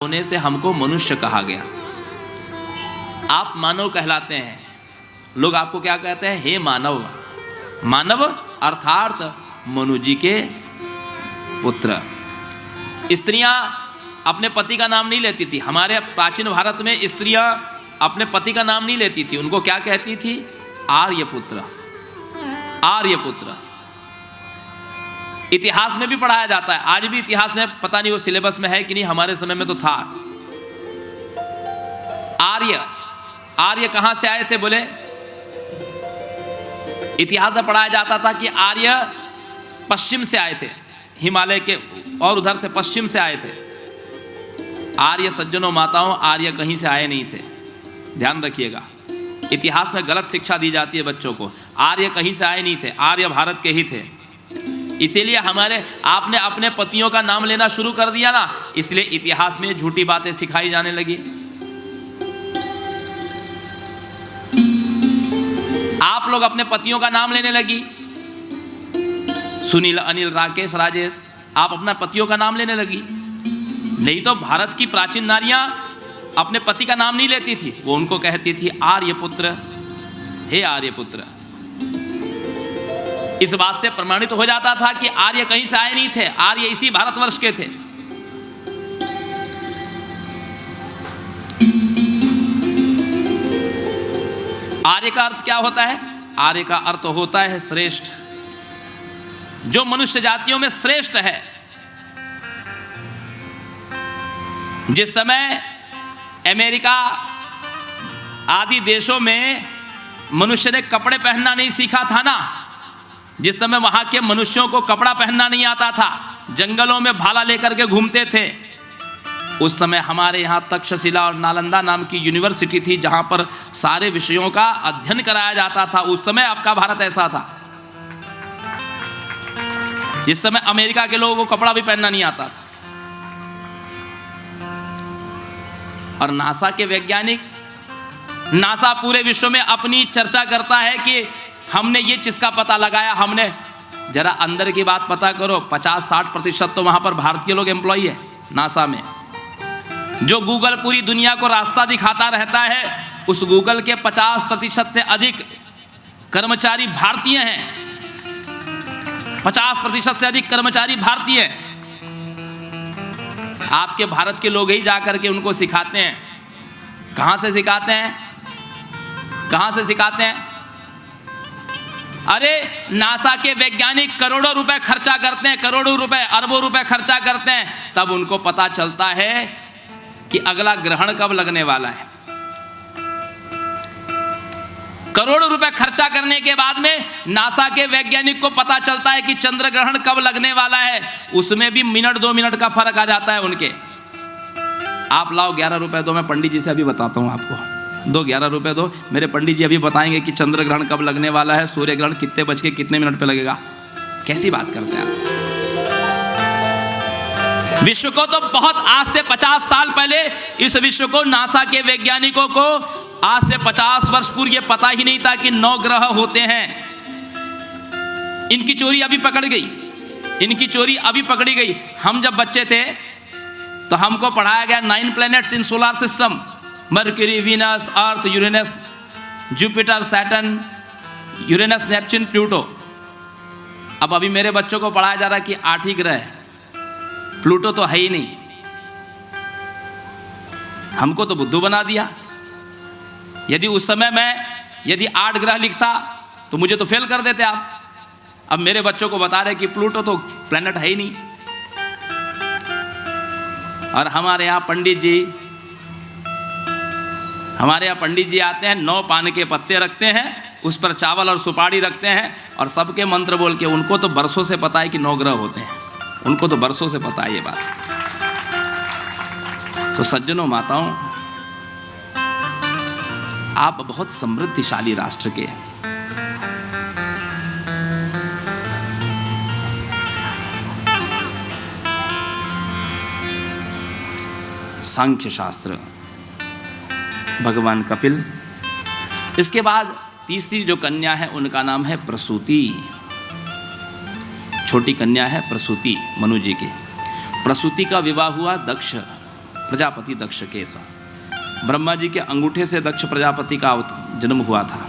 होने से हमको मनुष्य कहा गया। आप मानव कहलाते हैं। लोग आपको क्या कहते हैं? हे मानव। मानव अर्थात मनु जी के पुत्र। स्त्रियां अपने पति का नाम नहीं लेती थी। हमारे प्राचीन भारत में स्त्रियां अपने पति का नाम नहीं लेती थी। उनको क्या कहती थी? आर्यपुत्र। आर्यपुत्र इतिहास में भी पढ़ाया जाता है। आज भी इतिहास में, पता नहीं वो सिलेबस में है कि नहीं, हमारे समय में तो था। आर्य, आर्य कहां से आए थे बोले? इतिहास में पढ़ाया जाता था कि आर्य पश्चिम से आए थे, हिमालय के और उधर से पश्चिम से आए थे। आर्य सज्जनों माताओं, आर्य कहीं से आए नहीं थे, ध्यान रखिएगा। इतिहास में गलत शिक्षा दी जाती है बच्चों को। आर्य कहीं से आए नहीं थे, आर्य भारत के ही थे। इसीलिए आपने अपने पतियों का नाम लेना शुरू कर दिया ना, इसलिए इतिहास में झूठी बातें सिखाई जाने लगी। आप लोग अपने पतियों का नाम लेने लगी। सुनील, अनिल, राकेश, राजेश, आप अपना पतियों का नाम लेने लगी। नहीं तो भारत की प्राचीन नारियां अपने पति का नाम नहीं लेती थी, वो उनको कहती थी आर्यपुत्र, हे आर्यपुत्र। इस बात से प्रमाणित हो जाता था कि आर्य कहीं से आए नहीं थे, आर्य इसी भारतवर्ष के थे। आर्य का अर्थ क्या होता है? आर्य का अर्थ होता है श्रेष्ठ, जो मनुष्य जातियों में श्रेष्ठ है। जिस समय अमेरिका आदि देशों में मनुष्य ने कपड़े पहनना नहीं सीखा था ना, जिस समय वहां के मनुष्यों को कपड़ा पहनना नहीं आता था, जंगलों में भाला लेकर के घूमते थे, उस समय हमारे यहाँ तक्षशिला और नालंदा नाम की यूनिवर्सिटी थी, जहां पर सारे विषयों का अध्ययन कराया जाता था। उस समय आपका भारत ऐसा था। जिस समय अमेरिका के लोगों को कपड़ा भी पहनना नहीं आता था। और नासा के वैज्ञानिक, नासा पूरे विश्व में अपनी चर्चा करता है कि हमने ये चीज का पता लगाया। हमने, जरा अंदर की बात पता करो, 50-60% तो वहां पर भारतीय लोग एम्प्लॉई है नासा में। जो गूगल पूरी दुनिया को रास्ता दिखाता रहता है, उस गूगल के 50% से अधिक कर्मचारी भारतीय हैं। 50% से अधिक कर्मचारी भारतीय हैं। आपके भारत के लोग ही जाकर के उनको सिखाते हैं। कहां से सिखाते हैं? कहां से सिखाते हैं? अरे नासा के वैज्ञानिक करोड़ों रुपए खर्चा करते हैं, करोड़ों रुपए, अरबों रुपए खर्चा करते हैं, तब उनको पता चलता है कि अगला ग्रहण कब लगने वाला है। करोड़ों रुपए खर्चा करने के बाद में नासा के वैज्ञानिक को पता चलता है कि चंद्र ग्रहण कब लगने वाला है। उसमें भी मिनट 2 मिनट का फर्क आ जाता है उनके। आप लाओ 11 रुपए दो, मैं पंडित जी से अभी बताता हूं आपको। दो 11 रुपए दो, मेरे पंडित जी अभी बताएंगे कि चंद्र ग्रहण कब लगने वाला है, सूर्य ग्रहण कितने बज के कितने मिनट पे लगेगा। कैसी बात करते हैं आप? विश्व को तो बहुत, आज से 50 साल पहले इस विश्व को, नासा के वैज्ञानिकों को आज से 50 वर्ष पूर्व ये पता ही नहीं था कि 9 ग्रह होते हैं। इनकी चोरी अभी पकड़ गई, इनकी चोरी अभी पकड़ी गई। हम जब बच्चे थे तो हमको पढ़ाया गया 9 प्लैनेट्स इन सोलर सिस्टम, मर्क्यूरी, वीनस, अर्थ, Uranus, Jupiter, Saturn, Uranus, Neptune, Pluto. अब अभी मेरे बच्चों को पढ़ाया जा रहा है कि 8 ही ग्रह है, प्लूटो तो है ही नहीं। हमको तो बुद्धू बना दिया। यदि उस समय मैं 8 ग्रह लिखता तो मुझे तो फेल कर देते आप। अब मेरे बच्चों को बता रहे कि प्लूटो तो प्लेनेट है ही नहीं। और हमारे यहाँ पंडित जी आते हैं, 9 पान के पत्ते रखते हैं, उस पर चावल और सुपारी रखते हैं और सबके मंत्र बोल के। उनको तो बरसों से पता है कि 9 ग्रह होते हैं, उनको तो बरसों से पता है ये बात। तो सज्जनों माताओं, आप बहुत समृद्धिशाली राष्ट्र के हैं। सांख्य शास्त्र, भगवान कपिल। इसके बाद तीसरी जो कन्या है उनका नाम है प्रसूति। छोटी कन्या है प्रसूति, मनु जी की। प्रसूति का विवाह हुआ दक्ष प्रजापति दक्ष के साथ। ब्रह्मा जी के अंगूठे से दक्ष प्रजापति का जन्म हुआ था।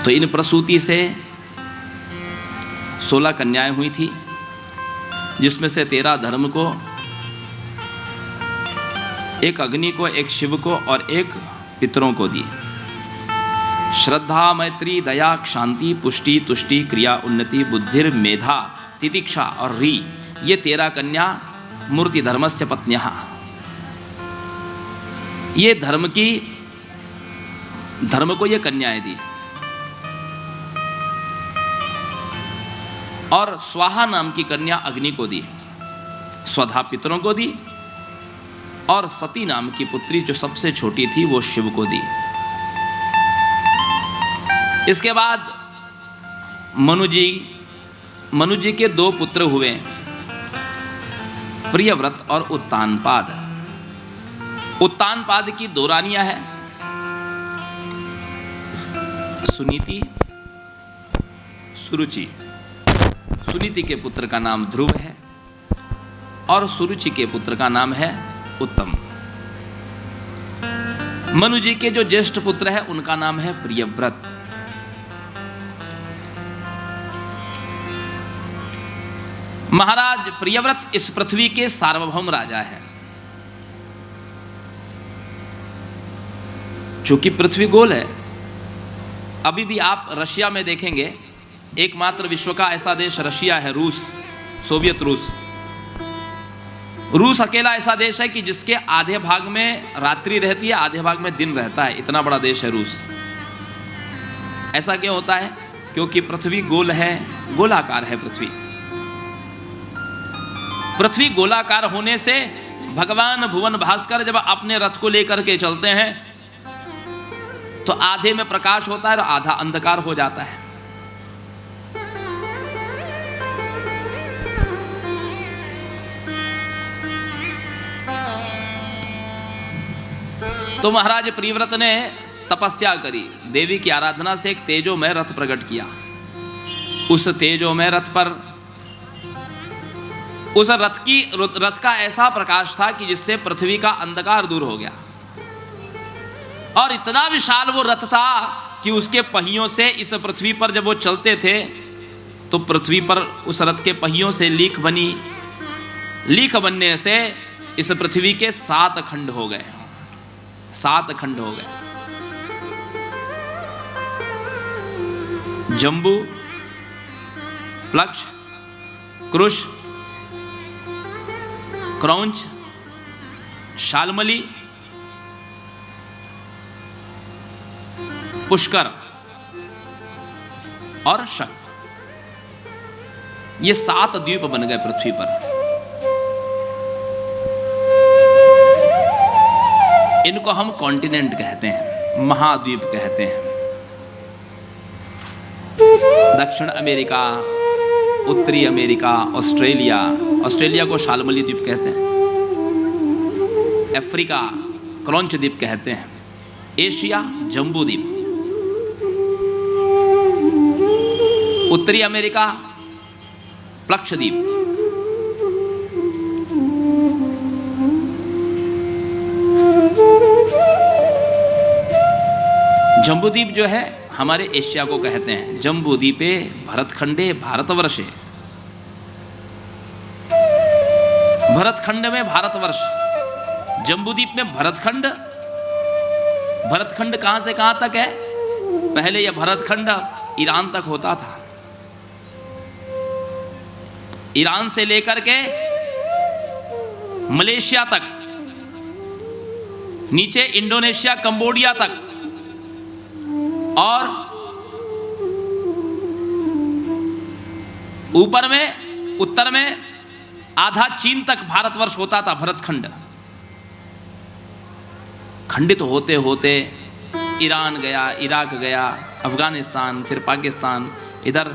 तो इन प्रसूति से 16 कन्याएं हुई थी, जिसमें से 13 धर्म को, एक अग्नि को, एक शिव को और एक पितरों को दी। श्रद्धा, मैत्री, दया, शांति, पुष्टि, तुष्टि, क्रिया, उन्नति, बुद्धिर, मेधा, तितिक्षा और री, ये 13 कन्या मूर्ति धर्मस्य पत्न्यः। ये धर्म को ये कन्याएं दी। और स्वाहा नाम की कन्या अग्नि को दी, स्वधा पितरों को दी, और सती नाम की पुत्री जो सबसे छोटी थी वो शिव को दी। इसके बाद मनु जी के 2 पुत्र हुए, प्रियव्रत और उत्तानपाद। उत्तानपाद की 2 रानियां हैं, सुनीति, सुरुचि। सुनीति के पुत्र का नाम ध्रुव है और सुरुचि के पुत्र का नाम है उत्तम। मनु जी के जो ज्येष्ठ पुत्र है उनका नाम है प्रियव्रत। महाराज प्रियव्रत इस पृथ्वी के सार्वभौम राजा है। चूंकि पृथ्वी गोल है, अभी भी आप रशिया में देखेंगे, एकमात्र विश्व का ऐसा देश रशिया है, रूस, सोवियत रूस। रूस अकेला ऐसा देश है कि जिसके आधे भाग में रात्रि रहती है, आधे भाग में दिन रहता है। इतना बड़ा देश है रूस। ऐसा क्यों होता है? क्योंकि पृथ्वी गोल है, गोलाकार है पृथ्वी। पृथ्वी गोलाकार होने से भगवान भुवन भास्कर जब अपने रथ को लेकर के चलते हैं तो आधे में प्रकाश होता है और आधा अंधकार हो जाता है। तो महाराज प्रियव्रत ने तपस्या करी, देवी की आराधना से एक तेजोमय रथ प्रकट किया। उस तेजोमय रथ पर, उस रथ का ऐसा प्रकाश था कि जिससे पृथ्वी का अंधकार दूर हो गया। और इतना विशाल वो रथ था कि उसके पहियों से इस पृथ्वी पर जब वो चलते थे तो पृथ्वी पर उस रथ के पहियों से लीख बनी। लीख बनने से इस पृथ्वी के 7 खंड हो गए, 7 खंड हो गए। जम्बू, प्लक्ष, कृश, क्रौंच, शाल्मली, पुष्कर और शक, ये 7 द्वीप बन गए पृथ्वी पर। इनको हम कॉन्टिनेंट कहते हैं, महाद्वीप कहते हैं। दक्षिण अमेरिका, उत्तरी अमेरिका, ऑस्ट्रेलिया, ऑस्ट्रेलिया को शाल्मली द्वीप कहते हैं। अफ्रीका क्रौंच द्वीप कहते हैं। एशिया जम्बू द्वीप। उत्तरी अमेरिका प्लक्ष द्वीप। जम्बूद्वीप जो है हमारे एशिया को कहते हैं। जम्बूद्वीपे भरतखंडे भारतवर्षे, भरतखंड में भारतवर्ष। जम्बूद्वीप में भरतखंड, भरतखंड कहां से कहां तक है? पहले यह भरतखंड ईरान तक होता था। ईरान से लेकर के मलेशिया तक, नीचे इंडोनेशिया, कंबोडिया तक, और ऊपर में उत्तर में आधा चीन तक भारतवर्ष होता था भरतखंड। खंडित होते होते ईरान गया, इराक गया, अफगानिस्तान, फिर पाकिस्तान, इधर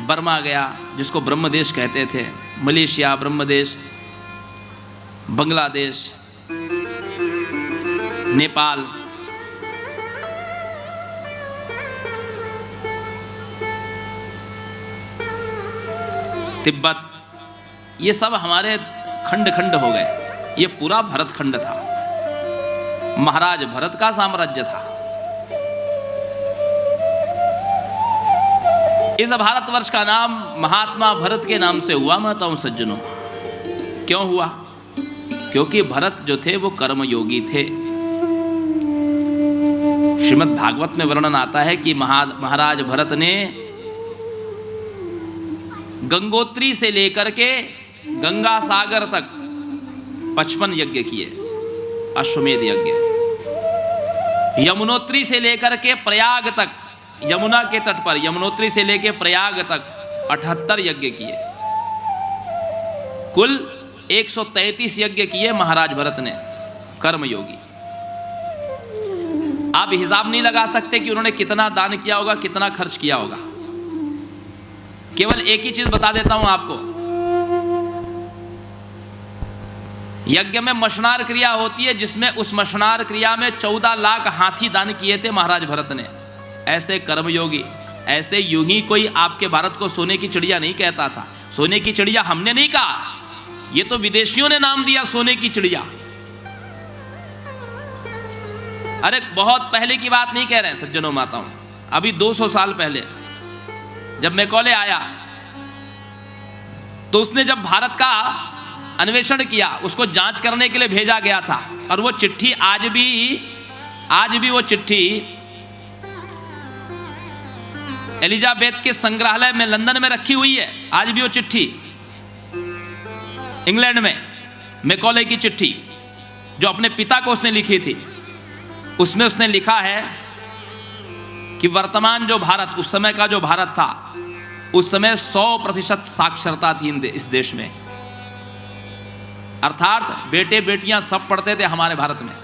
बर्मा गया जिसको ब्रह्मदेश कहते थे, मलेशिया ब्रह्मदेश, बांग्लादेश, नेपाल, तिब्बत, ये सब हमारे खंड खंड हो गए। ये पूरा भरत खंड था, महाराज भरत का साम्राज्य था। इस भारतवर्ष का नाम महात्मा भरत के नाम से हुआ माताओं सज्जनों। क्यों हुआ? क्योंकि भरत जो थे वो कर्मयोगी थे। श्रीमद् भागवत में वर्णन आता है कि महाराज भरत ने गंगोत्री से लेकर के गंगा सागर तक 55 यज्ञ किए, अश्वमेध यज्ञ। यमुनोत्री से लेकर के प्रयाग तक, यमुना के तट पर यमुनोत्री से लेकर प्रयाग तक 78 यज्ञ किए। कुल 133 यज्ञ किए महाराज भरत ने, कर्मयोगी। आप हिसाब नहीं लगा सकते कि उन्होंने कितना दान किया होगा, कितना खर्च किया होगा। केवल एक ही चीज बता देता हूं आपको, यज्ञ में मशनार क्रिया होती है, जिसमें उस मशनार क्रिया में 14 लाख हाथी दान किए थे महाराज भरत ने। ऐसे कर्मयोगी, ऐसे यूं ही कोई आपके भारत को सोने की चिड़िया नहीं कहता था। सोने की चिड़िया हमने नहीं कहा, ये तो विदेशियों ने नाम दिया सोने की चिड़िया। अरे बहुत पहले की बात नहीं कह रहे हैं सज्जनों माताओं, अभी 200 साल पहले जब मैकॉले आया तो उसने जब भारत का अन्वेषण किया, उसको जांच करने के लिए भेजा गया था। और वो चिट्ठी आज भी वो चिट्ठी एलिजाबेथ के संग्रहालय में लंदन में रखी हुई है। आज भी वो चिट्ठी, इंग्लैंड में मैकॉले की चिट्ठी जो अपने पिता को उसने लिखी थी, उसमें उसने लिखा है कि वर्तमान जो भारत, उस समय का जो भारत था, उस समय 100% साक्षरता थी इस देश में। अर्थात बेटे बेटियां सब पढ़ते थे हमारे भारत में।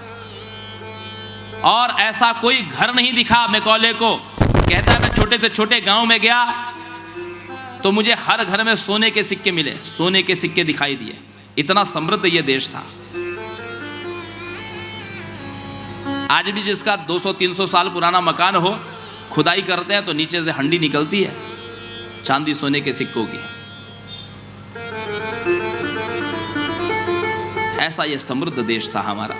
और ऐसा कोई घर नहीं दिखा मैकॉले को। कहता है मैं छोटे से छोटे गांव में गया तो मुझे हर घर में सोने के सिक्के मिले, सोने के सिक्के दिखाई दिए। इतना समृद्ध ये देश था। आज भी जिसका 200-300 साल पुराना मकान हो, खुदाई करते हैं तो नीचे से हंडी निकलती है चांदी सोने के सिक्कों की। ऐसा ये समृद्ध देश था हमारा।